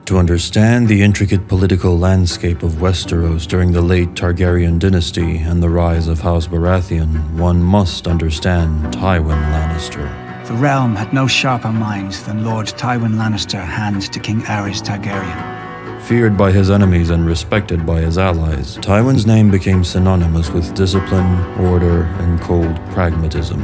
To understand the intricate political landscape of Westeros during the late Targaryen dynasty and the rise of House Baratheon, one must understand Tywin Lannister. The realm had no sharper mind than Lord Tywin Lannister, hand to King Aerys Targaryen. Feared by his enemies and respected by his allies, Tywin's name became synonymous with discipline, order, and cold pragmatism.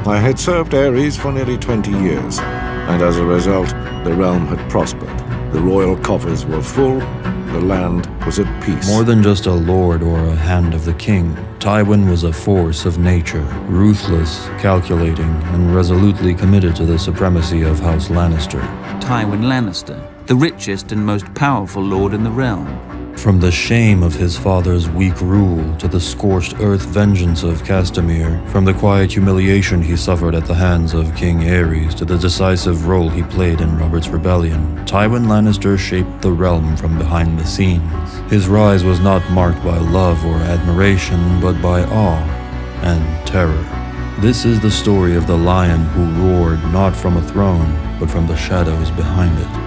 I had served Aerys for nearly 20 years, and as a result, the realm had prospered. The royal coffers were full, the land was at peace. More than just a lord or a hand of the king, Tywin was a force of nature, ruthless, calculating, and resolutely committed to the supremacy of House Lannister. Tywin Lannister, the richest and most powerful lord in the realm. From the shame of his father's weak rule to the scorched earth vengeance of Castamere, from the quiet humiliation he suffered at the hands of King Aerys to the decisive role he played in Robert's rebellion, Tywin Lannister shaped the realm from behind the scenes. His rise was not marked by love or admiration, but by awe and terror. This is the story of the lion who roared not from a throne, but from the shadows behind it.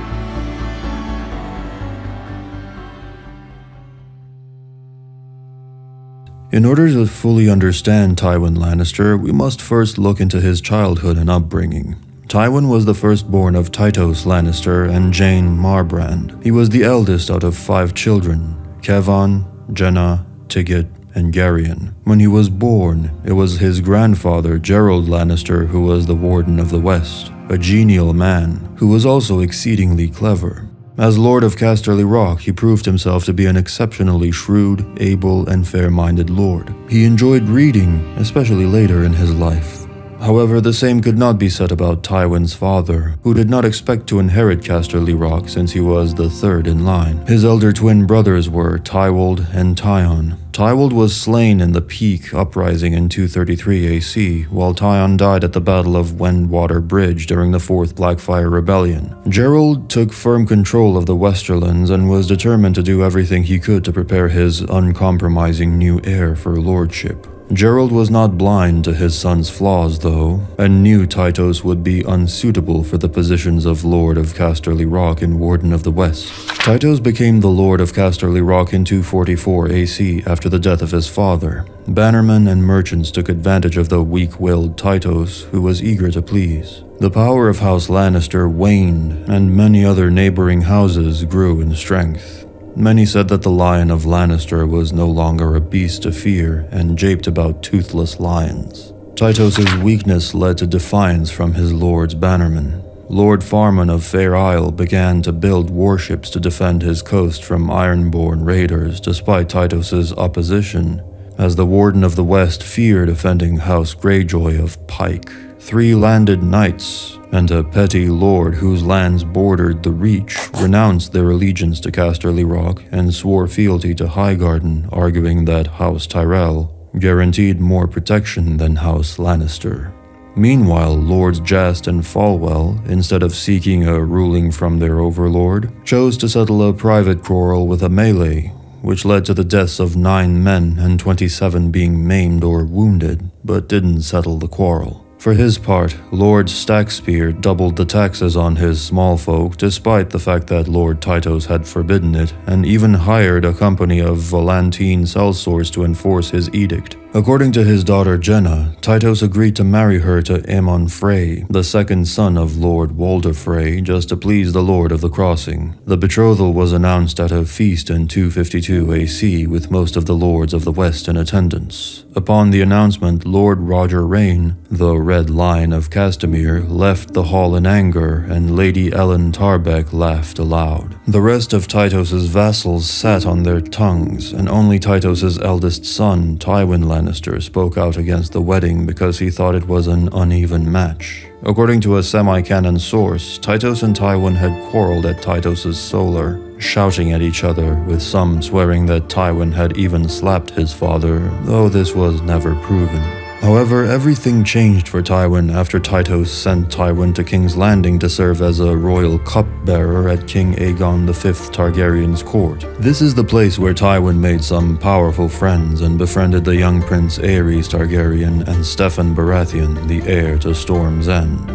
In order to fully understand Tywin Lannister, we must first look into his childhood and upbringing. Tywin was the firstborn of Tytos Lannister and Jane Marbrand. He was the eldest out of 5 children, Kevan, Genna, Tigget, and Garyon. When he was born, it was his grandfather, Gerald Lannister, who was the Warden of the West, a genial man who was also exceedingly clever. As Lord of Casterly Rock, he proved himself to be an exceptionally shrewd, able, and fair-minded lord. He enjoyed reading, especially later in his life. However, the same could not be said about Tywin's father, who did not expect to inherit Casterly Rock since he was the third in line. His elder twin brothers were Tywald and Tyon. Tywald was slain in the Peak Uprising in 233 AC, while Tyon died at the Battle of Wendwater Bridge during the Fourth Blackfire Rebellion. Gerald took firm control of the Westerlands and was determined to do everything he could to prepare his uncompromising new heir for lordship. Gerald was not blind to his son's flaws, though, and knew Tytos would be unsuitable for the positions of Lord of Casterly Rock and Warden of the West. Tytos became the Lord of Casterly Rock in 244 AC after the death of his father. Bannermen and merchants took advantage of the weak-willed Tytos, who was eager to please. The power of House Lannister waned, and many other neighboring houses grew in strength. Many said that the Lion of Lannister was no longer a beast to fear and japed about toothless lions. Tytos' weakness led to defiance from his lord's bannermen. Lord Farman of Fair Isle began to build warships to defend his coast from Ironborn raiders despite Tytos' opposition, as the Warden of the West feared offending House Greyjoy of Pike. 3 landed knights and a petty lord whose lands bordered the Reach renounced their allegiance to Casterly Rock and swore fealty to Highgarden, arguing that House Tyrell guaranteed more protection than House Lannister. Meanwhile, Lords Jast and Falwell, instead of seeking a ruling from their overlord, chose to settle a private quarrel with a melee, which led to the deaths of 9 men and 27 being maimed or wounded, but didn't settle the quarrel. For his part, Lord Stackspear doubled the taxes on his small folk despite the fact that Lord Tytos had forbidden it, and even hired a company of Volantine sellswords to enforce his edict. According to his daughter Genna, Tytos agreed to marry her to Aemon Frey, the second son of Lord Walder Frey, just to please the Lord of the Crossing. The betrothal was announced at a feast in 252 AC with most of the lords of the West in attendance. Upon the announcement, Lord Roger Reyne, the Red Lion of Castamere, left the hall in anger, and Lady Rhaella laughed aloud. The rest of Tytos' vassals sat on their tongues, and only Tytos' eldest son, Tywin Lannister, spoke out against the wedding because he thought it was an uneven match. According to a semi-canon source, Tytos and Tywin had quarreled at Tytos' Solar, shouting at each other, with some swearing that Tywin had even slapped his father, though this was never proven. However, everything changed for Tywin after Tytos sent Tywin to King's Landing to serve as a royal cupbearer at King Aegon V Targaryen's court. This is the place where Tywin made some powerful friends and befriended the young prince Aerys Targaryen and Steffon Baratheon, the heir to Storm's End.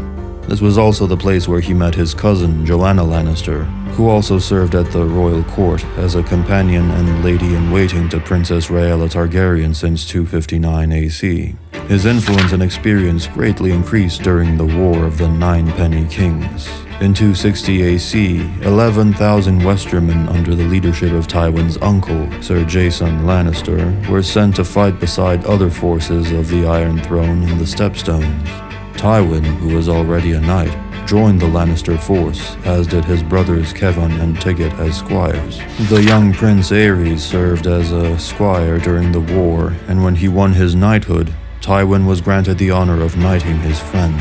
This was also the place where he met his cousin, Joanna Lannister, who also served at the royal court as a companion and lady-in-waiting to Princess Rhaella Targaryen since 259 AC. His influence and experience greatly increased during the War of the Ninepenny Kings. In 260 AC, 11,000 Westermen under the leadership of Tywin's uncle, Sir Jason Lannister, were sent to fight beside other forces of the Iron Throne in the Stepstones. Tywin, who was already a knight, joined the Lannister force, as did his brothers Kevan and Tigget as squires. The young Prince Aerys served as a squire during the war, and when he won his knighthood, Tywin was granted the honor of knighting his friend.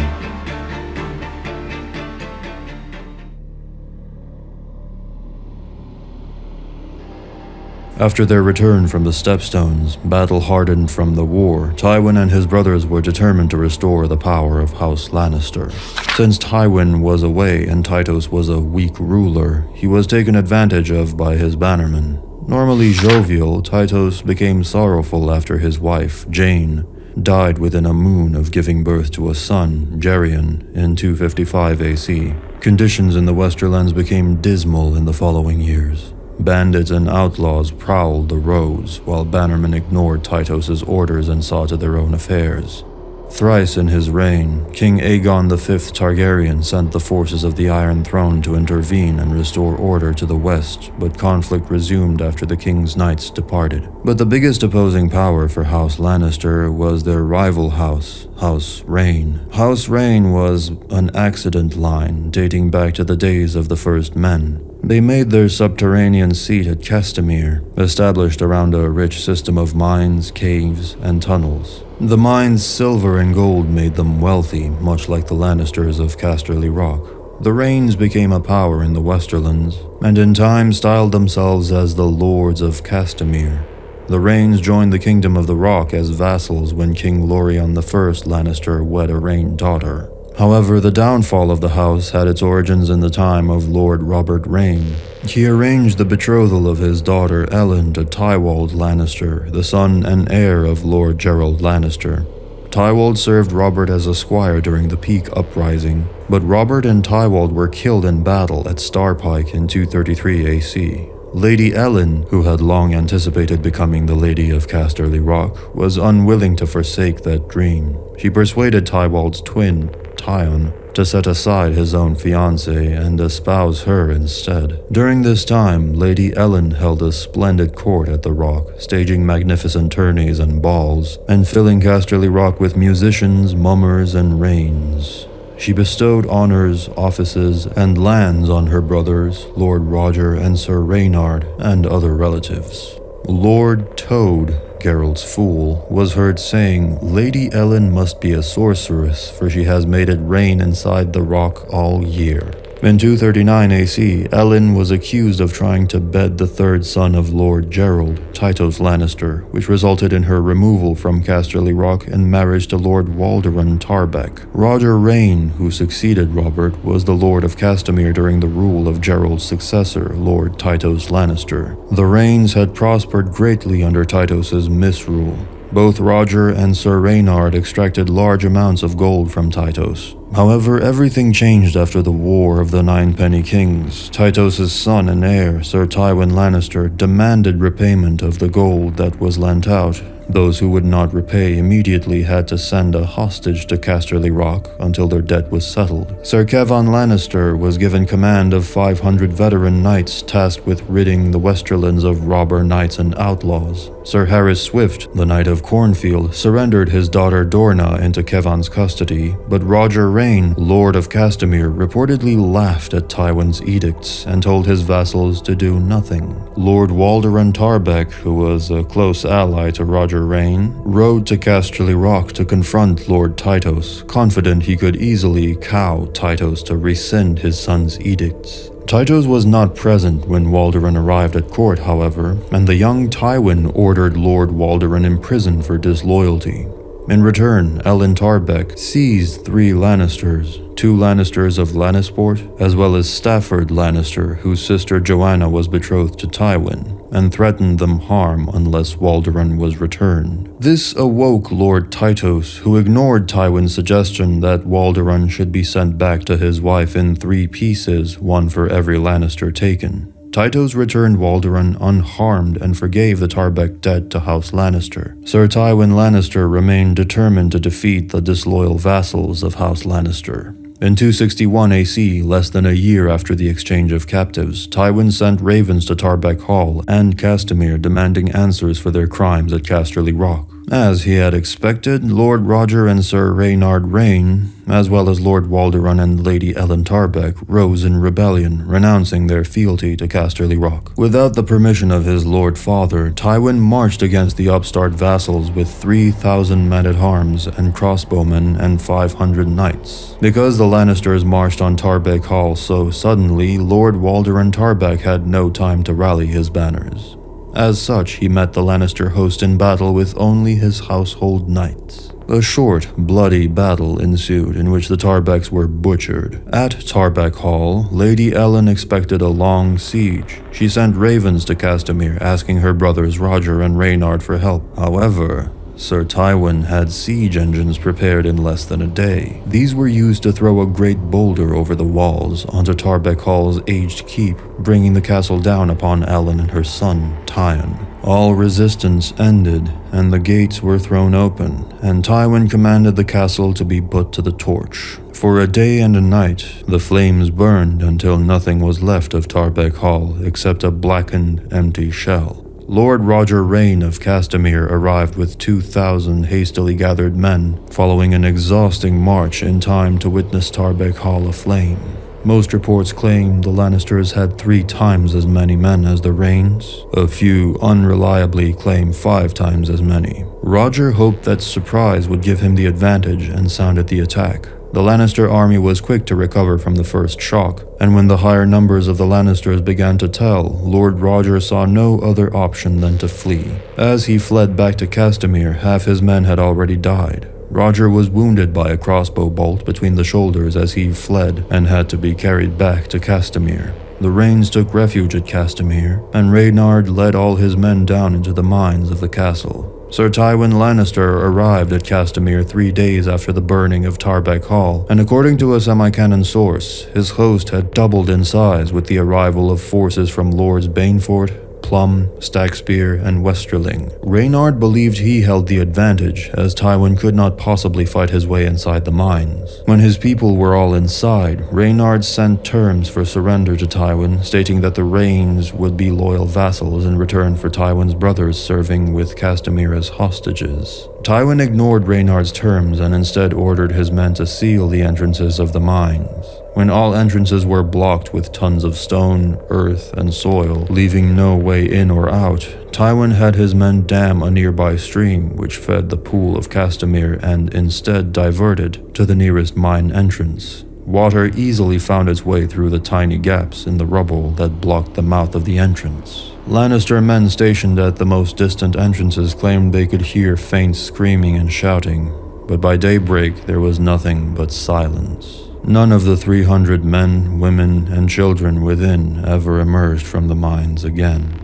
After their return from the Stepstones, battle-hardened from the war, Tywin and his brothers were determined to restore the power of House Lannister. Since Tywin was away and Tytos was a weak ruler, he was taken advantage of by his bannermen. Normally jovial, Tytos became sorrowful after his wife, Jane, died within a moon of giving birth to a son, Geryon, in 255 AC. Conditions in the Westerlands became dismal in the following years. Bandits and outlaws prowled the roads, while bannermen ignored Tytos' orders and saw to their own affairs. Thrice in his reign, King Aegon V Targaryen sent the forces of the Iron Throne to intervene and restore order to the west, but conflict resumed after the king's knights departed. But the biggest opposing power for House Lannister was their rival house, House Reyne. House Reyne was an accident line dating back to the days of the First Men. They made their subterranean seat at Castamere, established around a rich system of mines, caves, and tunnels. The mines' silver and gold made them wealthy, much like the Lannisters of Casterly Rock. The Reynes became a power in the Westerlands, and in time styled themselves as the Lords of Castamere. The Reynes joined the Kingdom of the Rock as vassals when King Lorien I Lannister wed a Reyne daughter. However, the downfall of the house had its origins in the time of Lord Robert Reyne. He arranged the betrothal of his daughter Ellen to Tywald Lannister, the son and heir of Lord Gerald Lannister. Tywald served Robert as a squire during the Peak Uprising, but Robert and Tywald were killed in battle at Starpike in 233 AC. Lady Ellen, who had long anticipated becoming the Lady of Casterly Rock, was unwilling to forsake that dream. She persuaded Tywald's twin, Tyon, to set aside his own fiancée and espouse her instead. During this time, Lady Ellen held a splendid court at the Rock, staging magnificent tourneys and balls, and filling Casterly Rock with musicians, mummers, and reigns. She bestowed honors, offices, and lands on her brothers, Lord Roger and Sir Reynard, and other relatives. Lord Toad, Geralt's fool, was heard saying, "Lady Ellen must be a sorceress, for she has made it rain inside the rock all year." In 239 AC, Ellen was accused of trying to bed the third son of Lord Gerald, Tytos Lannister, which resulted in her removal from Casterly Rock and marriage to Lord Reyne-Tarbeck. Roger Reyne, who succeeded Robert, was the Lord of Castamere during the rule of Gerald's successor, Lord Tytos Lannister. The Reynes had prospered greatly under Tytos' misrule. Both Roger and Sir Reynard extracted large amounts of gold from Tytos. However, everything changed after the War of the Ninepenny Kings. Tytos' son and heir, Sir Tywin Lannister, demanded repayment of the gold that was lent out. Those who would not repay immediately had to send a hostage to Casterly Rock until their debt was settled. Sir Kevan Lannister was given command of 500 veteran knights tasked with ridding the Westerlands of robber knights and outlaws. Sir Harris Swift, the Knight of Cornfield, surrendered his daughter Dorna into Kevan's custody, but Roger Reyne, Lord of Castamere, reportedly laughed at Tywin's edicts and told his vassals to do nothing. Lord Reyne-Tarbeck, who was a close ally to Roger Reyne, rode to Casterly Rock to confront Lord Tytos, confident he could easily cow Tytos to rescind his son's edicts. Tytos was not present when Walderon arrived at court, however, and the young Tywin ordered Lord Walderon imprisoned for disloyalty. In return, Ellen Tarbeck seized 3 Lannisters, 2 Lannisters of Lannisport, as well as Stafford Lannister, whose sister Joanna was betrothed to Tywin. and threatened them harm unless Walderun was returned. This awoke Lord Tytos, who ignored Tywin's suggestion that Walderun should be sent back to his wife in 3 pieces, one for every Lannister taken. Tytos returned Walderun unharmed and forgave the Tarbeck debt to House Lannister. Sir Tywin Lannister remained determined to defeat the disloyal vassals of House Lannister. In 261 AC, less than a year after the exchange of captives, Tywin sent ravens to Tarbeck Hall and Castamere demanding answers for their crimes at Casterly Rock. As he had expected, Lord Roger and Sir Reynard Reyne, as well as Lord Walderun and Lady Ellen Tarbeck, rose in rebellion, renouncing their fealty to Casterly Rock. Without the permission of his Lord Father, Tywin marched against the upstart vassals with 3,000 men-at-arms and crossbowmen and 500 knights. Because the Lannisters marched on Tarbeck Hall so suddenly, Lord Walderun Tarbeck had no time to rally his banners. As such, he met the Lannister host in battle with only his household knights. A short, bloody battle ensued in which the Tarbecks were butchered. At Tarbeck Hall, Lady Ellen expected a long siege. She sent ravens to Castamere asking her brothers Roger and Reynard for help. However, Sir Tywin had siege engines prepared in less than a day. These were used to throw a great boulder over the walls onto Tarbeck Hall's aged keep, bringing the castle down upon Ellen and her son, Tyon. All resistance ended, and the gates were thrown open, and Tywin commanded the castle to be put to the torch. For a day and a night, the flames burned until nothing was left of Tarbeck Hall except a blackened, empty shell. Lord Roger Reyne of Castamere arrived with 2,000 hastily gathered men, following an exhausting march in time to witness Tarbeck Hall aflame. Most reports claim the Lannisters had 3 times as many men as the Reynes. A few unreliably claim 5 times as many. Roger hoped that surprise would give him the advantage and sounded the attack. The Lannister army was quick to recover from the first shock, and when the higher numbers of the Lannisters began to tell, Lord Roger saw no other option than to flee. As he fled back to Castamere, half his men had already died. Roger was wounded by a crossbow bolt between the shoulders as he fled and had to be carried back to Castamere. The Reynes took refuge at Castamere, and Reynard led all his men down into the mines of the castle. Sir Tywin Lannister arrived at Castamere 3 days after the burning of Tarbeck Hall, and according to a semi-canon source, his host had doubled in size with the arrival of forces from Lords Banefort, Plum, Stagspear, and Westerling. Reynard believed he held the advantage, as Tywin could not possibly fight his way inside the mines. When his people were all inside, Reynard sent terms for surrender to Tywin, stating that the Reynes would be loyal vassals in return for Tywin's brothers serving with Castamere as hostages. Tywin ignored Reynard's terms and instead ordered his men to seal the entrances of the mines. When all entrances were blocked with tons of stone, earth, and soil, leaving no way in or out, Tywin had his men dam a nearby stream which fed the pool of Castamere and instead diverted to the nearest mine entrance. Water easily found its way through the tiny gaps in the rubble that blocked the mouth of the entrance. Lannister men stationed at the most distant entrances claimed they could hear faint screaming and shouting, but by daybreak there was nothing but silence. None of the 300 men, women, and children within ever emerged from the mines again.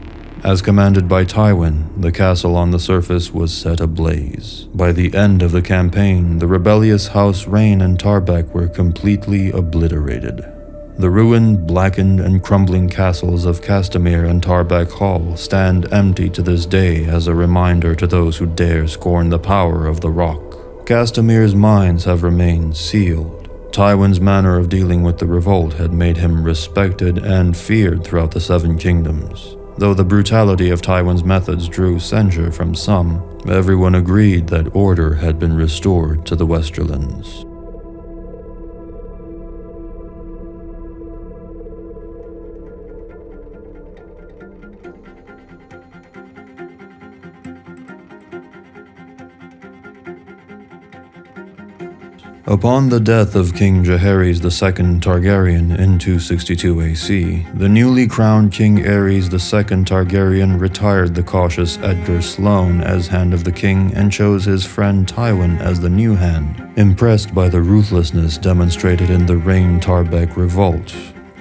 As commanded by Tywin, the castle on the surface was set ablaze. By the end of the campaign, the rebellious House Reyne and Tarbeck were completely obliterated. The ruined, blackened, and crumbling castles of Castamere and Tarbeck Hall stand empty to this day as a reminder to those who dare scorn the power of the Rock. Castamere's mines have remained sealed. Tywin's manner of dealing with the revolt had made him respected and feared throughout the 7 kingdoms. Though the brutality of Tywin's methods drew censure from some, everyone agreed that order had been restored to the Westerlands. Upon the death of King Jaehaerys II Targaryen in 262 AC, the newly crowned King Aerys II Targaryen retired the cautious Edgar Sloane as Hand of the King and chose his friend Tywin as the new Hand, impressed by the ruthlessness demonstrated in the Reyne-Tarbeck revolt.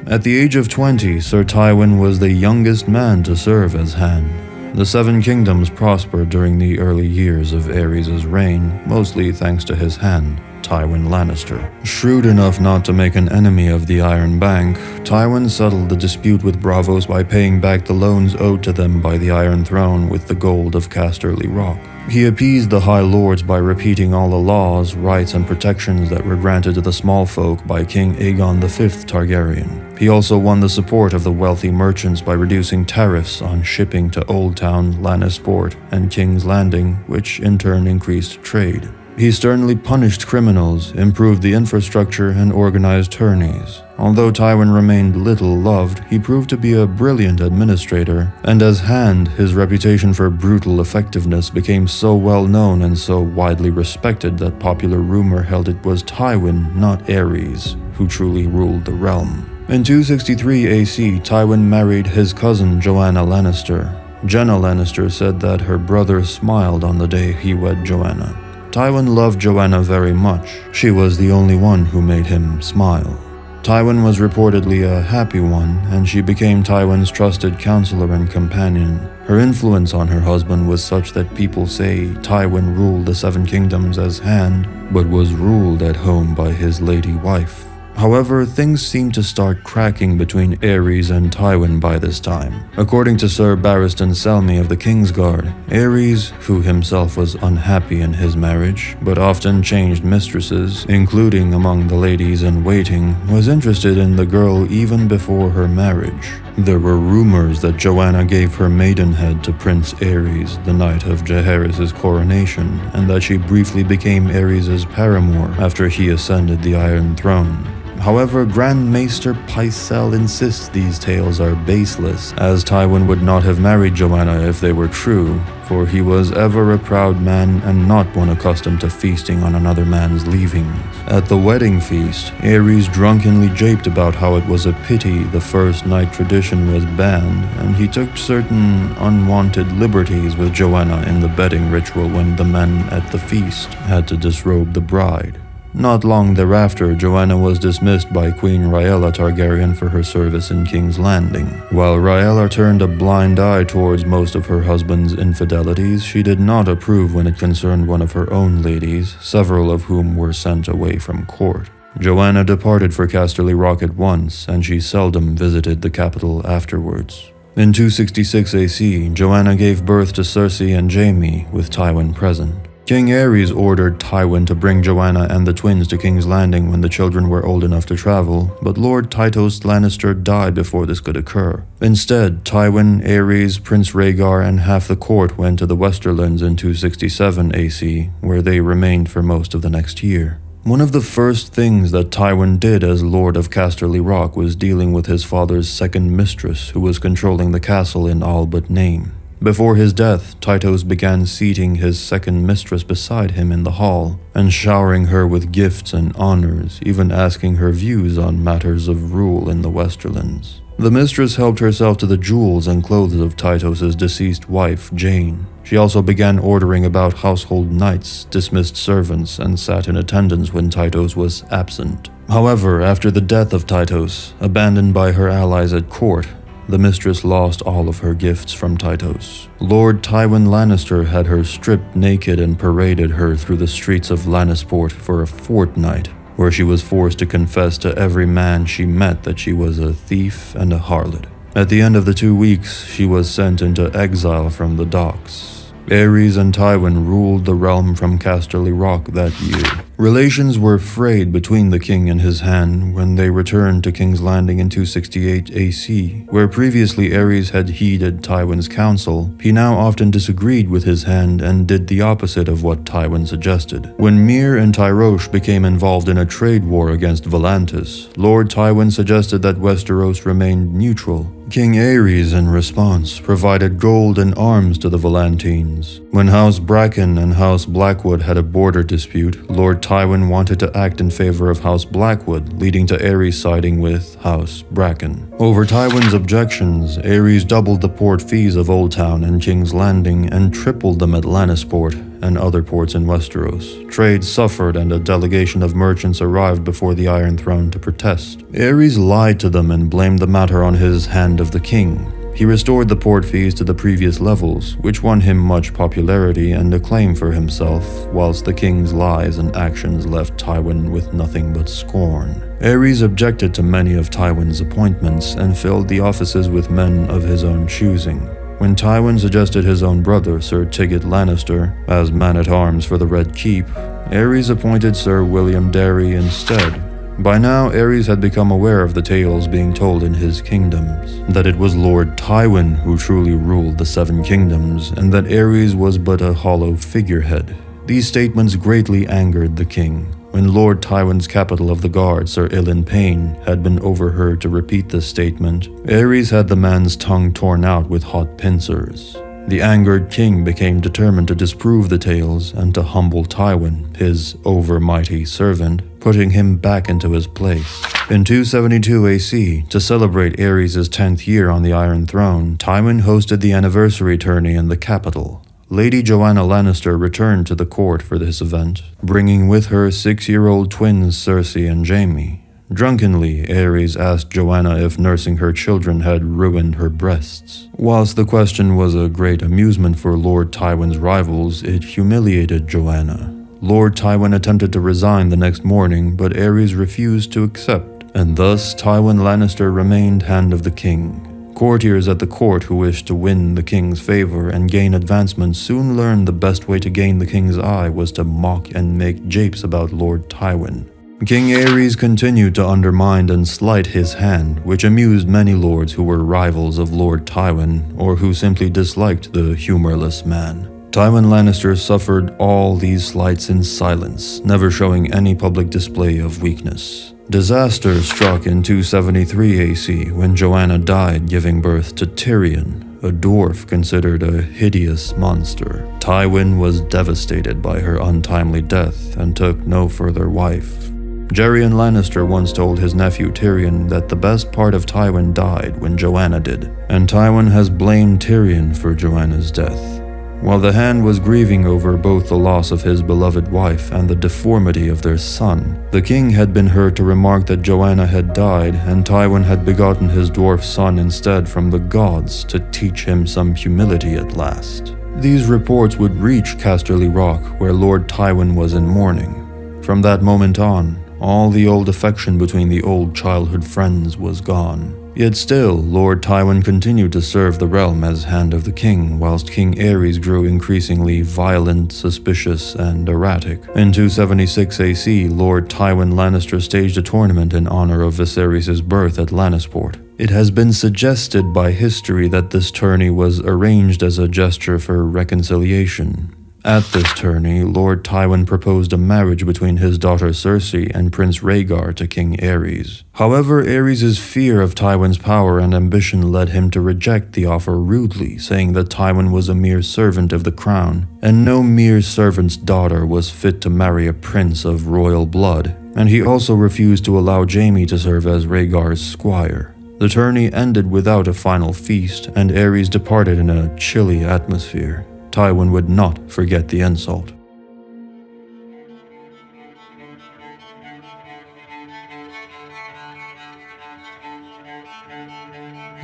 At the age of 20, Sir Tywin was the youngest man to serve as Hand. The Seven Kingdoms prospered during the early years of Aerys' reign, mostly thanks to his hand, Tywin Lannister. Shrewd enough not to make an enemy of the Iron Bank, Tywin settled the dispute with Braavos by paying back the loans owed to them by the Iron Throne with the gold of Casterly Rock. He appeased the High Lords by repeating all the laws, rights, and protections that were granted to the small folk by King Aegon V Targaryen. He also won the support of the wealthy merchants by reducing tariffs on shipping to Old Town, Lannisport, and King's Landing, which in turn increased trade. He sternly punished criminals, improved the infrastructure, and organized tourneys. Although Tywin remained little loved, he proved to be a brilliant administrator, and as Hand, his reputation for brutal effectiveness became so well known and so widely respected that popular rumor held it was Tywin, not Aerys, who truly ruled the realm. In 263 AC, Tywin married his cousin Joanna Lannister. Genna Lannister said that her brother smiled on the day he wed Joanna. Tywin loved Joanna very much. She was the only one who made him smile. Tywin was reportedly a happy one, and she became Tywin's trusted counselor and companion. Her influence on her husband was such that people say Tywin ruled the Seven Kingdoms as Hand, but was ruled at home by his lady wife. However, things seemed to start cracking between Aerys and Tywin by this time. According to Sir Barristan Selmy of the Kingsguard, Aerys, who himself was unhappy in his marriage, but often changed mistresses, including among the ladies in waiting, was interested in the girl even before her marriage. There were rumors that Joanna gave her maidenhead to Prince Aerys the night of Jaehaerys' coronation, and that she briefly became Aerys' paramour after he ascended the Iron Throne. However, Grand Maester Pycelle insists these tales are baseless, as Tywin would not have married Joanna if they were true, for he was ever a proud man and not one accustomed to feasting on another man's leavings. At the wedding feast, Aerys drunkenly japed about how it was a pity the first night tradition was banned, and he took certain unwanted liberties with Joanna in the bedding ritual when the men at the feast had to disrobe the bride. Not long thereafter, Joanna was dismissed by Queen Rhaella Targaryen for her service in King's Landing. While Rhaella turned a blind eye towards most of her husband's infidelities, she did not approve when it concerned one of her own ladies, several of whom were sent away from court. Joanna departed for Casterly Rock at once, and she seldom visited the capital afterwards. In 266 AC, Joanna gave birth to Cersei and Jaime, with Tywin present. King Aerys ordered Tywin to bring Joanna and the twins to King's Landing when the children were old enough to travel, but Lord Tytos Lannister died before this could occur. Instead, Tywin, Aerys, Prince Rhaegar, and half the court went to the Westerlands in 267 AC, where they remained for most of the next year. One of the first things that Tywin did as Lord of Casterly Rock was dealing with his father's second mistress, who was controlling the castle in all but name. Before his death, Tytos began seating his second mistress beside him in the hall, and showering her with gifts and honors, even asking her views on matters of rule in the Westerlands. The mistress helped herself to the jewels and clothes of Tytos' deceased wife, Jane. She also began ordering about household knights, dismissed servants, and sat in attendance when Tytos was absent. However, after the death of Tytos, abandoned by her allies at court, the mistress lost all of her gifts from Tytos. Lord Tywin Lannister had her stripped naked and paraded her through the streets of Lannisport for a fortnight, where she was forced to confess to every man she met that she was a thief and a harlot. At the end of the 2 weeks, she was sent into exile from the docks. Aerys and Tywin ruled the realm from Casterly Rock that year. Relations were frayed between the king and his hand when they returned to King's Landing in 268 AC. Where previously Aerys had heeded Tywin's counsel, he now often disagreed with his hand and did the opposite of what Tywin suggested. When Myr and Tyrosh became involved in a trade war against Volantis, Lord Tywin suggested that Westeros remained neutral. King Aerys, in response, provided gold and arms to the Volantines. When House Bracken and House Blackwood had a border dispute, Lord Tywin wanted to act in favor of House Blackwood, leading to Aerys siding with House Bracken. Over Tywin's objections, Aerys doubled the port fees of Old Town and King's Landing and tripled them at Lannisport, and other ports in Westeros. Trade suffered and a delegation of merchants arrived before the Iron Throne to protest. Aerys lied to them and blamed the matter on his Hand of the King. He restored the port fees to the previous levels, which won him much popularity and acclaim for himself, whilst the king's lies and actions left Tywin with nothing but scorn. Aerys objected to many of Tywin's appointments and filled the offices with men of his own choosing. When Tywin suggested his own brother, Sir Tigett Lannister, as man-at-arms for the Red Keep, Aerys appointed Sir William Darry instead. By now, Aerys had become aware of the tales being told in his kingdoms, that it was Lord Tywin who truly ruled the Seven Kingdoms, and that Aerys was but a hollow figurehead. These statements greatly angered the king. When Lord Tywin's capital of the guard, Sir Ilyn Payne, had been overheard to repeat this statement, Aerys had the man's tongue torn out with hot pincers. The angered king became determined to disprove the tales and to humble Tywin, his overmighty servant, putting him back into his place. In 272 AC, to celebrate Aerys' 10th year on the Iron Throne, Tywin hosted the anniversary tourney in the capital. Lady Joanna Lannister returned to the court for this event, bringing with her 6-year-old twins Cersei and Jaime. Drunkenly, Aerys asked Joanna if nursing her children had ruined her breasts. Whilst the question was a great amusement for Lord Tywin's rivals, it humiliated Joanna. Lord Tywin attempted to resign the next morning, but Aerys refused to accept, and thus Tywin Lannister remained Hand of the King. Courtiers at the court who wished to win the king's favor and gain advancement soon learned the best way to gain the king's eye was to mock and make japes about Lord Tywin. King Aerys continued to undermine and slight his hand, which amused many lords who were rivals of Lord Tywin or who simply disliked the humorless man. Tywin Lannister suffered all these slights in silence, never showing any public display of weakness. Disaster struck in 273 AC when Joanna died, giving birth to Tyrion, a dwarf considered a hideous monster. Tywin was devastated by her untimely death and took no further wife. Geryon Lannister once told his nephew Tyrion that the best part of Tywin died when Joanna did, and Tywin has blamed Tyrion for Joanna's death. While the Hand was grieving over both the loss of his beloved wife and the deformity of their son, the king had been heard to remark that Joanna had died and Tywin had begotten his dwarf son instead from the gods to teach him some humility at last. These reports would reach Casterly Rock, where Lord Tywin was in mourning. From that moment on, all the old affection between the old childhood friends was gone. Yet still, Lord Tywin continued to serve the realm as Hand of the King, whilst King Aerys grew increasingly violent, suspicious, and erratic. In 276 AC, Lord Tywin Lannister staged a tournament in honor of Viserys' birth at Lannisport. It has been suggested by history that this tourney was arranged as a gesture for reconciliation. At this tourney, Lord Tywin proposed a marriage between his daughter Cersei and Prince Rhaegar to King Aerys. However, Aerys' fear of Tywin's power and ambition led him to reject the offer rudely, saying that Tywin was a mere servant of the crown, and no mere servant's daughter was fit to marry a prince of royal blood, and he also refused to allow Jaime to serve as Rhaegar's squire. The tourney ended without a final feast, and Aerys departed in a chilly atmosphere. Tywin would not forget the insult.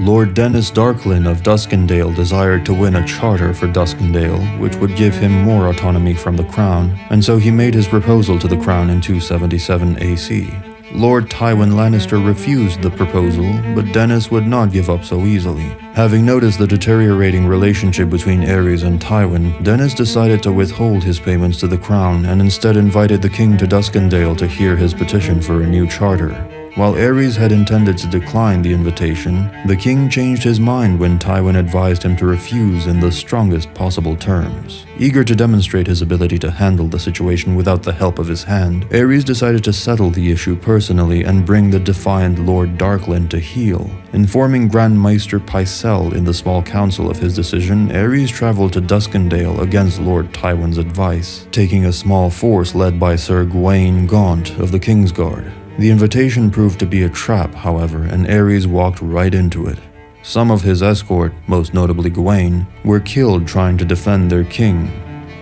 Lord Dennis Darklyn of Duskendale desired to win a charter for Duskendale, which would give him more autonomy from the crown, and so he made his proposal to the crown in 277 AC. Lord Tywin Lannister refused the proposal, but Dennis would not give up so easily. Having noticed the deteriorating relationship between Aerys and Tywin, Dennis decided to withhold his payments to the crown and instead invited the king to Duskendale to hear his petition for a new charter. While Aerys had intended to decline the invitation, the king changed his mind when Tywin advised him to refuse in the strongest possible terms. Eager to demonstrate his ability to handle the situation without the help of his hand, Aerys decided to settle the issue personally and bring the defiant Lord Darklyn to heel. Informing Grand Maester Pycelle in the small council of his decision, Aerys traveled to Duskendale against Lord Tywin's advice, taking a small force led by Sir Gawain Gaunt of the Kingsguard. The invitation proved to be a trap, however, and Aerys walked right into it. Some of his escort, most notably Gawain, were killed trying to defend their king.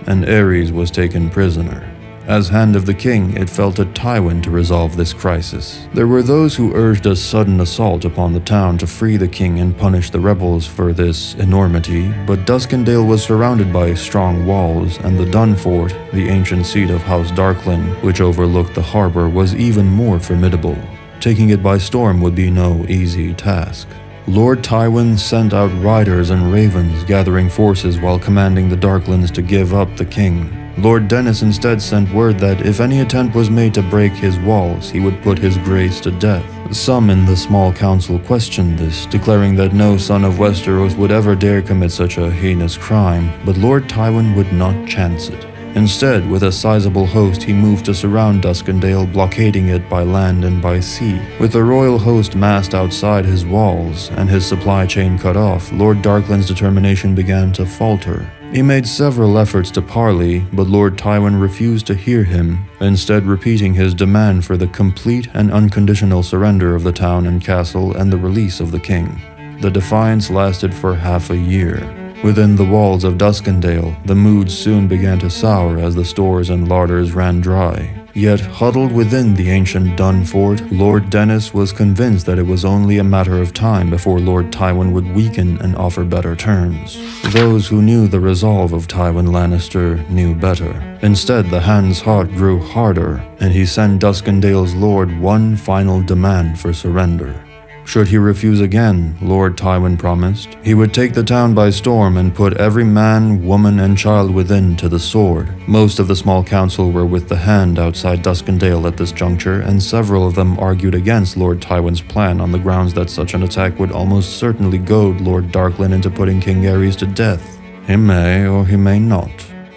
and Aerys was taken prisoner. As Hand of the King, it fell to Tywin to resolve this crisis. There were those who urged a sudden assault upon the town to free the king and punish the rebels for this enormity, but Duskendale was surrounded by strong walls, and the Dun Fort, the ancient seat of House Darklyn, which overlooked the harbor, was even more formidable. Taking it by storm would be no easy task. Lord Tywin sent out riders and ravens, gathering forces while commanding the Darklands to give up the king. Lord Dennis instead sent word that if any attempt was made to break his walls, he would put his grace to death. Some in the small council questioned this, declaring that no son of Westeros would ever dare commit such a heinous crime, but Lord Tywin would not chance it. Instead, with a sizable host, he moved to surround Duskendale, blockading it by land and by sea. With the royal host massed outside his walls and his supply chain cut off, Lord Darkland's determination began to falter. He made several efforts to parley, but Lord Tywin refused to hear him, instead repeating his demand for the complete and unconditional surrender of the town and castle and the release of the king. The defiance lasted for half a year. Within the walls of Duskendale, the mood soon began to sour as the stores and larders ran dry. Yet, huddled within the ancient Dun Fort, Lord Dennis was convinced that it was only a matter of time before Lord Tywin would weaken and offer better terms. Those who knew the resolve of Tywin Lannister knew better. Instead, the Hand's heart grew harder, and he sent Duskendale's lord one final demand for surrender. Should he refuse again, Lord Tywin promised, he would take the town by storm and put every man, woman, and child within to the sword. Most of the small council were with the Hand outside Duskendale at this juncture, and several of them argued against Lord Tywin's plan on the grounds that such an attack would almost certainly goad Lord Darklyn into putting King Aerys to death. "He may or he may not,"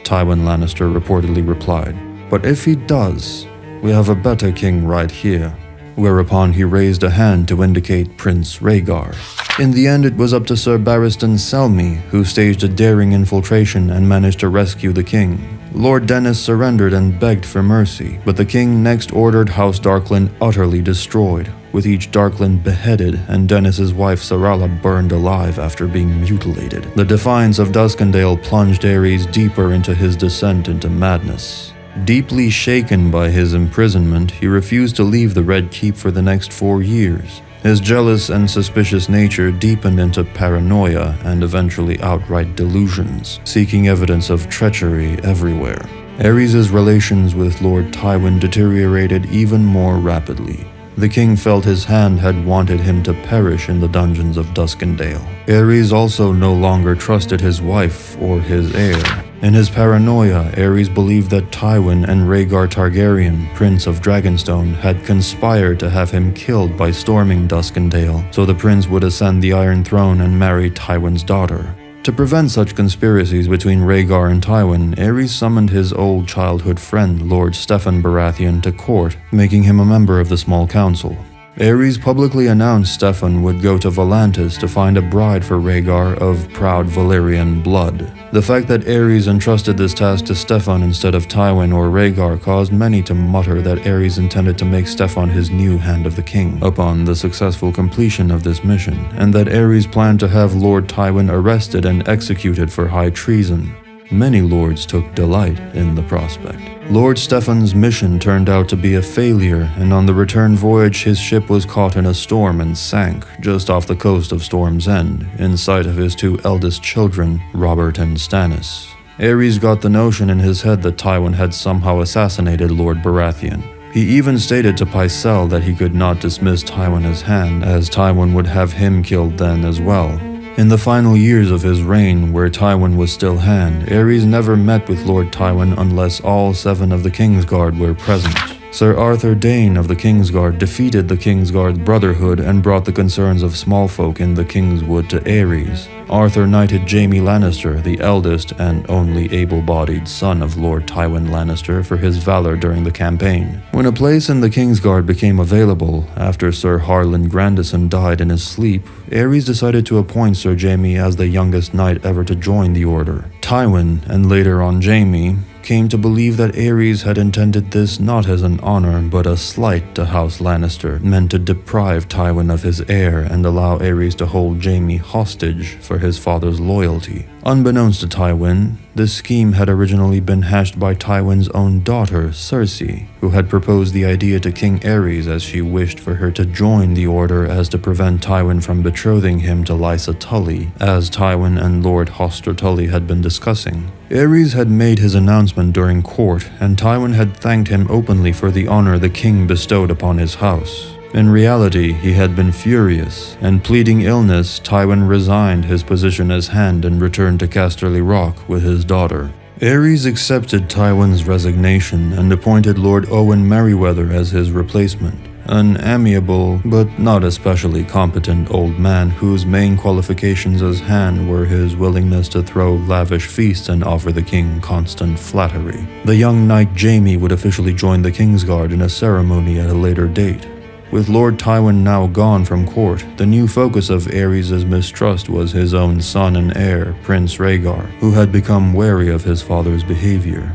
Tywin Lannister reportedly replied. "But if he does, we have a better king right here." Whereupon he raised a hand to indicate Prince Rhaegar. In the end, it was up to Sir Barristan Selmy, who staged a daring infiltration and managed to rescue the king. Lord Dennis surrendered and begged for mercy, but the king next ordered House Darklyn utterly destroyed, with each Darklyn beheaded and Dennis's wife Sarala burned alive after being mutilated. The Defiance of Duskendale plunged Aerys deeper into his descent into madness. Deeply shaken by his imprisonment, he refused to leave the Red Keep for the next 4 years. His jealous and suspicious nature deepened into paranoia and eventually outright delusions, seeking evidence of treachery everywhere. Aerys' relations with Lord Tywin deteriorated even more rapidly. The king felt his Hand had wanted him to perish in the dungeons of Duskendale. Aerys also no longer trusted his wife or his heir. In his paranoia, Aerys believed that Tywin and Rhaegar Targaryen, Prince of Dragonstone, had conspired to have him killed by storming Duskendale, so the prince would ascend the Iron Throne and marry Tywin's daughter. To prevent such conspiracies between Rhaegar and Tywin, Aerys summoned his old childhood friend, Lord Steffon Baratheon, to court, making him a member of the small council. Aerys publicly announced Steffon would go to Volantis to find a bride for Rhaegar of proud Valyrian blood. The fact that Aerys entrusted this task to Steffon instead of Tywin or Rhaegar caused many to mutter that Aerys intended to make Steffon his new Hand of the King upon the successful completion of this mission, and that Aerys planned to have Lord Tywin arrested and executed for high treason. Many lords took delight in the prospect. Lord Steffon's mission turned out to be a failure, and on the return voyage his ship was caught in a storm and sank just off the coast of Storm's End, in sight of his 2 eldest children, Robert and Stannis. Aerys got the notion in his head that Tywin had somehow assassinated Lord Baratheon. He even stated to Pycelle that he could not dismiss Tywin as Hand, as Tywin would have him killed then as well. In the final years of his reign, where Tywin was still Hand, Aerys never met with Lord Tywin unless all 7 of the Kingsguard were present. Sir Arthur Dayne of the Kingsguard defeated the Kingsguard Brotherhood and brought the concerns of small folk in the Kingswood to Aerys. Arthur knighted Jaime Lannister, the eldest and only able-bodied son of Lord Tywin Lannister, for his valor during the campaign. When a place in the Kingsguard became available, after Sir Harlan Grandison died in his sleep, Aerys decided to appoint Sir Jaime as the youngest knight ever to join the order. Tywin, and later on Jaime, came to believe that Aerys had intended this not as an honor but a slight to House Lannister, meant to deprive Tywin of his heir and allow Aerys to hold Jaime hostage for his father's loyalty. Unbeknownst to Tywin, this scheme had originally been hatched by Tywin's own daughter, Cersei, who had proposed the idea to King Aerys as she wished for her to join the order as to prevent Tywin from betrothing him to Lysa Tully, as Tywin and Lord Hoster Tully had been discussing. Aerys had made his announcement during court, and Tywin had thanked him openly for the honor the king bestowed upon his house. In reality, he had been furious, and pleading illness, Tywin resigned his position as Hand and returned to Casterly Rock with his daughter. Aerys accepted Tywin's resignation and appointed Lord Owen Merryweather as his replacement, an amiable but not especially competent old man whose main qualifications as Hand were his willingness to throw lavish feasts and offer the king constant flattery. The young knight Jaime would officially join the Kingsguard in a ceremony at a later date. With Lord Tywin now gone from court, the new focus of Aerys' mistrust was his own son and heir, Prince Rhaegar, who had become wary of his father's behavior.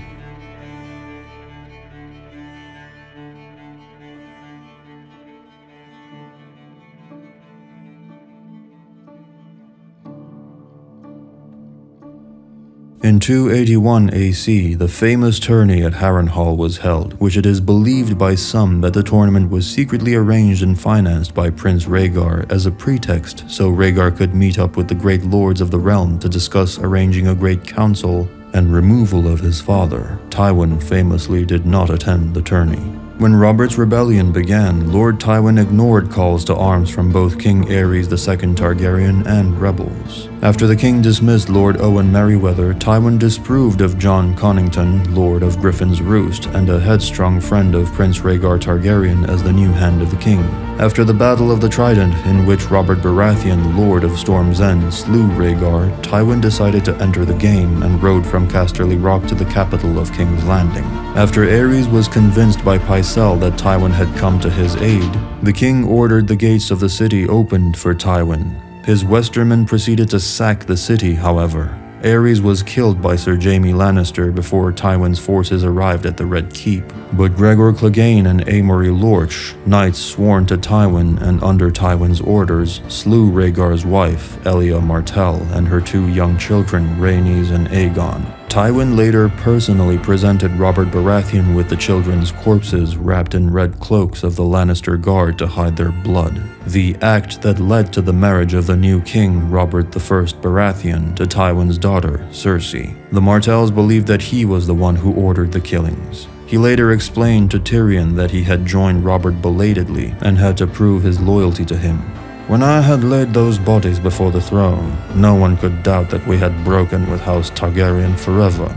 In 281 AC, the famous tourney at Harrenhal was held, which it is believed by some that the tournament was secretly arranged and financed by Prince Rhaegar as a pretext so Rhaegar could meet up with the great lords of the realm to discuss arranging a great council and removal of his father. Tywin famously did not attend the tourney. When Robert's rebellion began, Lord Tywin ignored calls to arms from both King Aerys II Targaryen and rebels. After the king dismissed Lord Owen Merryweather, Tywin disapproved of Jon Connington, Lord of Griffin's Roost, and a headstrong friend of Prince Rhaegar Targaryen as the new Hand of the King. After the Battle of the Trident, in which Robert Baratheon, Lord of Storm's End, slew Rhaegar, Tywin decided to enter the game and rode from Casterly Rock to the capital of King's Landing. After Aerys was convinced by Pycelle that Tywin had come to his aid, the king ordered the gates of the city opened for Tywin. His Westermen proceeded to sack the city, however. Aerys was killed by Sir Jaime Lannister before Tywin's forces arrived at the Red Keep, but Gregor Clegane and Amory Lorch, knights sworn to Tywin and under Tywin's orders, slew Rhaegar's wife, Elia Martell, and her two young children, Rhaenys and Aegon. Tywin later personally presented Robert Baratheon with the children's corpses wrapped in red cloaks of the Lannister guard to hide their blood, the act that led to the marriage of the new king, Robert I Baratheon, to Tywin's daughter, Cersei. The Martells believed that he was the one who ordered the killings. He later explained to Tyrion that he had joined Robert belatedly and had to prove his loyalty to him. When I had laid those bodies before the throne, no one could doubt that we had broken with House Targaryen forever.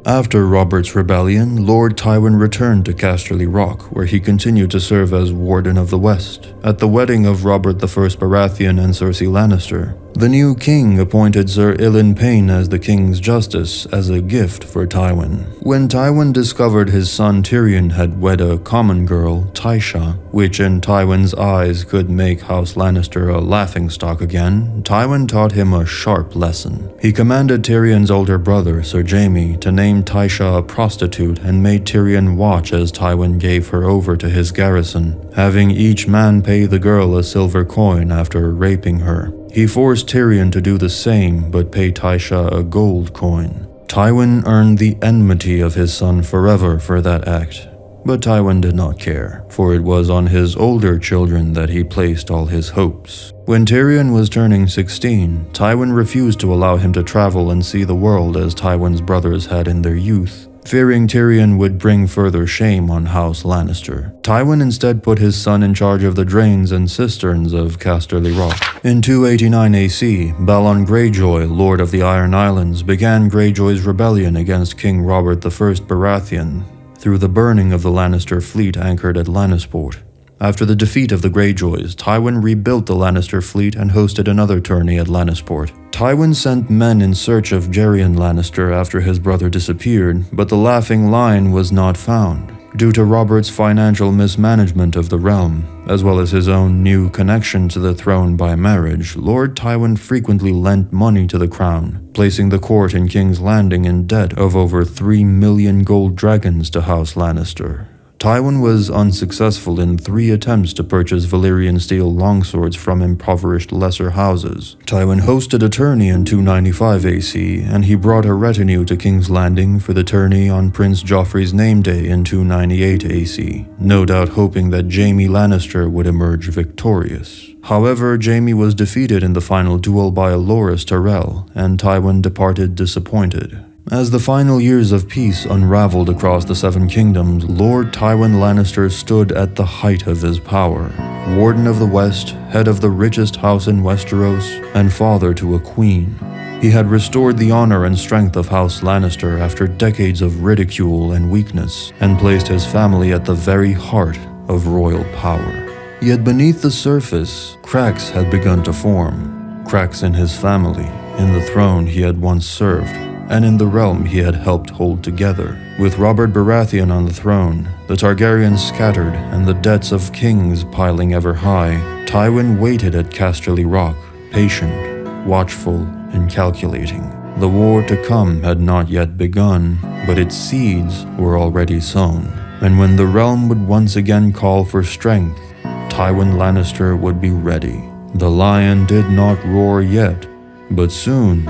After Robert's rebellion, Lord Tywin returned to Casterly Rock, where he continued to serve as Warden of the West. At the wedding of Robert I Baratheon and Cersei Lannister, the new king appointed Sir Ilyn Payne as the king's justice as a gift for Tywin. When Tywin discovered his son Tyrion had wed a common girl, Tysha, which in Tywin's eyes could make House Lannister a laughingstock again, Tywin taught him a sharp lesson. He commanded Tyrion's older brother, Sir Jaime, to name Tysha a prostitute and made Tyrion watch as Tywin gave her over to his garrison, having each man pay the girl a silver coin after raping her. He forced Tyrion to do the same, but pay Tysha a gold coin. Tywin earned the enmity of his son forever for that act, but Tywin did not care, for it was on his older children that he placed all his hopes. When Tyrion was turning 16, Tywin refused to allow him to travel and see the world as Tywin's brothers had in their youth, fearing Tyrion would bring further shame on House Lannister. Tywin instead put his son in charge of the drains and cisterns of Casterly Rock. In 289 AC, Balon Greyjoy, Lord of the Iron Islands, began Greyjoy's rebellion against King Robert I Baratheon through the burning of the Lannister fleet anchored at Lannisport. After the defeat of the Greyjoys, Tywin rebuilt the Lannister fleet and hosted another tourney at Lannisport. Tywin sent men in search of Geryon Lannister after his brother disappeared, but the Laughing Lion was not found. Due to Robert's financial mismanagement of the realm, as well as his own new connection to the throne by marriage, Lord Tywin frequently lent money to the crown, placing the court in King's Landing in debt of over 3 million gold dragons to House Lannister. Tywin was unsuccessful in 3 attempts to purchase Valyrian steel longswords from impoverished lesser houses. Tywin hosted a tourney in 295 AC, and he brought a retinue to King's Landing for the tourney on Prince Joffrey's name day in 298 AC, no doubt hoping that Jaime Lannister would emerge victorious. However, Jaime was defeated in the final duel by Aerys Tyrell, and Tywin departed disappointed. As the final years of peace unraveled across the Seven Kingdoms, Lord Tywin Lannister stood at the height of his power. Warden of the West, head of the richest house in Westeros, and father to a queen. He had restored the honor and strength of House Lannister after decades of ridicule and weakness, and placed his family at the very heart of royal power. Yet beneath the surface, cracks had begun to form. Cracks in his family, in the throne he had once served, and in the realm he had helped hold together. With Robert Baratheon on the throne, the Targaryens scattered, and the debts of kings piling ever high, Tywin waited at Casterly Rock, patient, watchful, and calculating. The war to come had not yet begun, but its seeds were already sown. And when the realm would once again call for strength, Tywin Lannister would be ready. The lion did not roar yet, but soon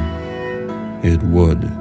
it would.